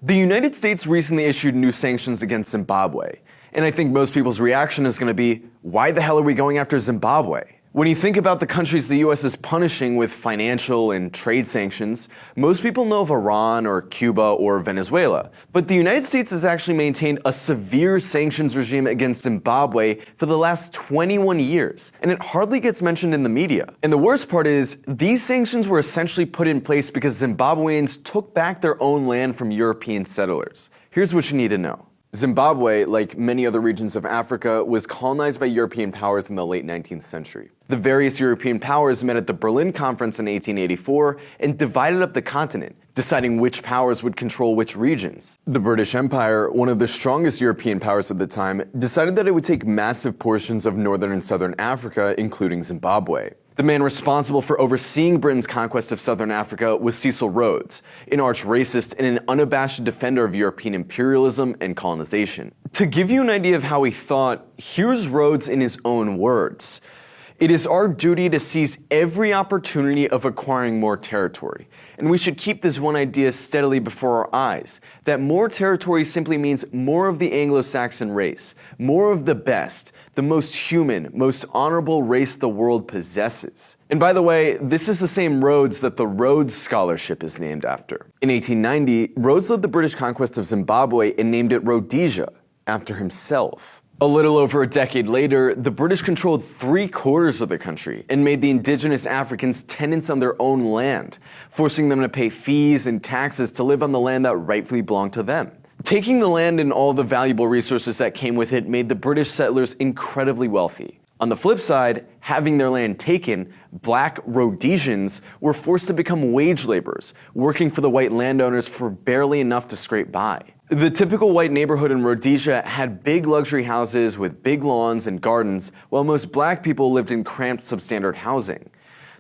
The United States recently issued new sanctions against Zimbabwe, and I think most people's reaction is going to be, why the hell are we going after Zimbabwe? When you think about the countries the US is punishing with financial and trade sanctions, most people know of Iran or Cuba or Venezuela. But the United States has actually maintained a severe sanctions regime against Zimbabwe for the last 21 years, and it hardly gets mentioned in the media. And the worst part is, these sanctions were essentially put in place because Zimbabweans took back their own land from European settlers. Here's what you need to know. Zimbabwe, like many other regions of Africa, was colonized by European powers in the late 19th century. The various European powers met at the Berlin Conference in 1884 and divided up the continent, deciding which powers would control which regions. The British Empire, one of the strongest European powers at the time, decided that it would take massive portions of northern and southern Africa, including Zimbabwe. The man responsible for overseeing Britain's conquest of southern Africa was Cecil Rhodes, an arch racist and an unabashed defender of European imperialism and colonization. To give you an idea of how he thought, here's Rhodes in his own words. It is our duty to seize every opportunity of acquiring more territory, and we should keep this one idea steadily before our eyes, that more territory simply means more of the Anglo-Saxon race, more of the best, the most human, most honorable race the world possesses. And by the way, this is the same Rhodes that the Rhodes Scholarship is named after. In 1890, Rhodes led the British conquest of Zimbabwe and named it Rhodesia, after himself. A little over a decade later, the British controlled 3/4 of the country and made the indigenous Africans tenants on their own land, forcing them to pay fees and taxes to live on the land that rightfully belonged to them. Taking the land and all the valuable resources that came with it made the British settlers incredibly wealthy. On the flip side, having their land taken, black Rhodesians were forced to become wage laborers, working for the white landowners for barely enough to scrape by. The typical white neighborhood in Rhodesia had big luxury houses with big lawns and gardens, while most black people lived in cramped substandard housing.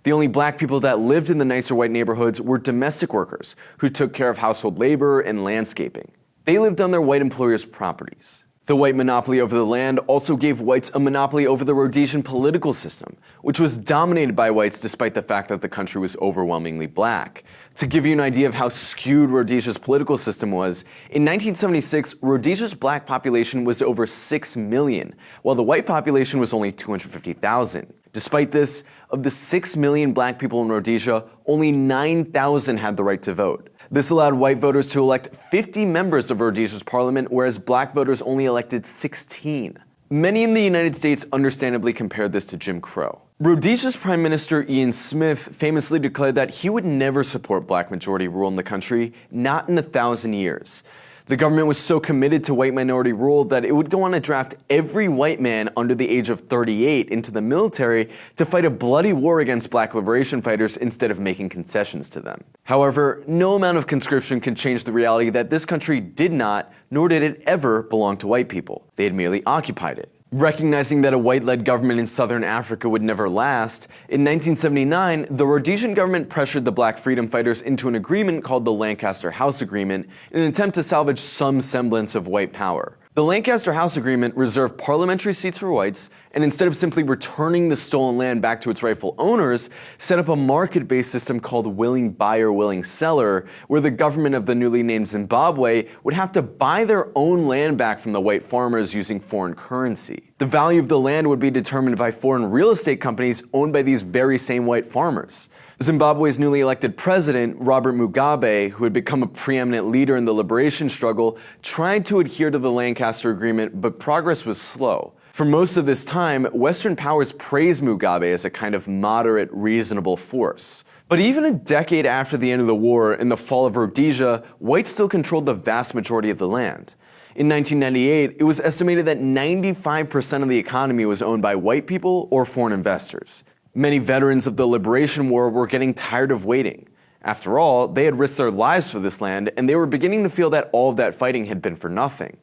The only black people that lived in the nicer white neighborhoods were domestic workers, who took care of household labor and landscaping. They lived on their white employers' properties. The white monopoly over the land also gave whites a monopoly over the Rhodesian political system, which was dominated by whites despite the fact that the country was overwhelmingly black. To give you an idea of how skewed Rhodesia's political system was, in 1976, Rhodesia's black population was over 6 million, while the white population was only 250,000. Despite this, of the 6 million black people in Rhodesia, only 9,000 had the right to vote. This allowed white voters to elect 50 members of Rhodesia's parliament, whereas black voters only elected 16. Many in the United States understandably compared this to Jim Crow. Rhodesia's Prime Minister Ian Smith famously declared that he would never support black majority rule in the country, not in 1,000 years. The government was so committed to white minority rule that it would go on to draft every white man under the age of 38 into the military to fight a bloody war against black liberation fighters instead of making concessions to them. However, no amount of conscription can change the reality that this country did not, nor did it ever, belong to white people. They had merely occupied it. Recognizing that a white-led government in southern Africa would never last, in 1979, the Rhodesian government pressured the black freedom fighters into an agreement called the Lancaster House Agreement in an attempt to salvage some semblance of white power. The Lancaster House Agreement reserved parliamentary seats for whites, and instead of simply returning the stolen land back to its rightful owners, set up a market-based system called willing buyer, willing seller, where the government of the newly named Zimbabwe would have to buy their own land back from the white farmers using foreign currency. The value of the land would be determined by foreign real estate companies owned by these very same white farmers. Zimbabwe's newly elected president, Robert Mugabe, who had become a preeminent leader in the liberation struggle, tried to adhere to the Lancaster Agreement, but progress was slow. For most of this time, Western powers praised Mugabe as a kind of moderate, reasonable force. But even a decade after the end of the war and the fall of Rhodesia, whites still controlled the vast majority of the land. In 1998, it was estimated that 95% of the economy was owned by white people or foreign investors. Many veterans of the Liberation War were getting tired of waiting. After all, they had risked their lives for this land, and they were beginning to feel that all of that fighting had been for nothing.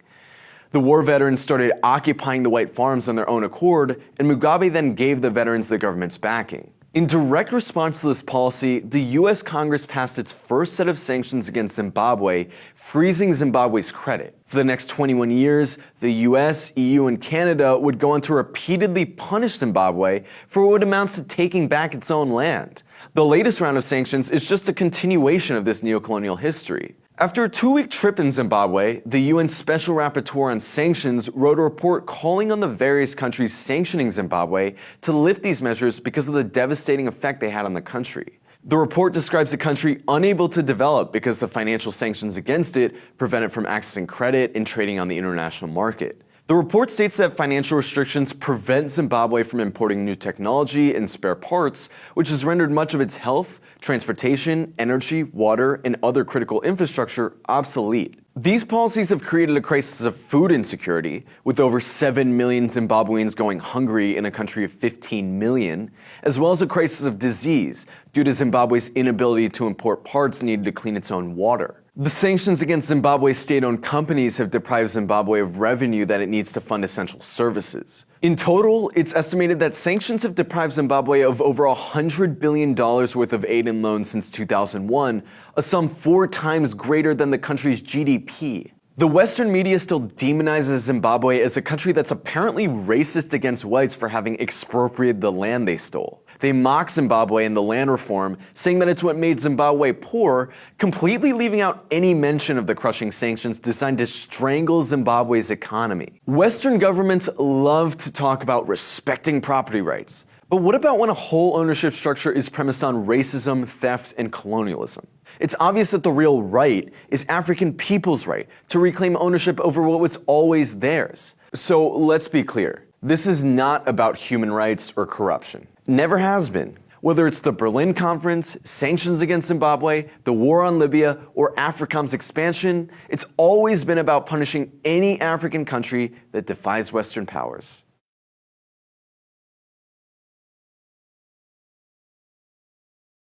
The war veterans started occupying the white farms on their own accord, and Mugabe then gave the veterans the government's backing. In direct response to this policy, the US Congress passed its first set of sanctions against Zimbabwe, freezing Zimbabwe's credit. For the next 21 years, the US, EU, and Canada would go on to repeatedly punish Zimbabwe for what amounts to taking back its own land. The latest round of sanctions is just a continuation of this neocolonial history. After a 2-week trip in Zimbabwe, the UN Special Rapporteur on Sanctions wrote a report calling on the various countries sanctioning Zimbabwe to lift these measures because of the devastating effect they had on the country. The report describes a country unable to develop because the financial sanctions against it prevent it from accessing credit and trading on the international market. The report states that financial restrictions prevent Zimbabwe from importing new technology and spare parts, which has rendered much of its health, transportation, energy, water, and other critical infrastructure obsolete. These policies have created a crisis of food insecurity, with over 7 million Zimbabweans going hungry in a country of 15 million, as well as a crisis of disease due to Zimbabwe's inability to import parts needed to clean its own water. The sanctions against Zimbabwe's state-owned companies have deprived Zimbabwe of revenue that it needs to fund essential services. In total, it's estimated that sanctions have deprived Zimbabwe of over $100 billion worth of aid and loans since 2001, a sum 4 times greater than the country's GDP. The Western media still demonizes Zimbabwe as a country that's apparently racist against whites for having expropriated the land they stole. They mock Zimbabwe and the land reform, saying that it's what made Zimbabwe poor, completely leaving out any mention of the crushing sanctions designed to strangle Zimbabwe's economy. Western governments love to talk about respecting property rights. But what about when a whole ownership structure is premised on racism, theft, and colonialism? It's obvious that the real right is African people's right to reclaim ownership over what was always theirs. So let's be clear. This is not about human rights or corruption. Never has been. Whether it's the Berlin Conference, sanctions against Zimbabwe, the war on Libya, or AFRICOM's expansion, it's always been about punishing any African country that defies Western powers.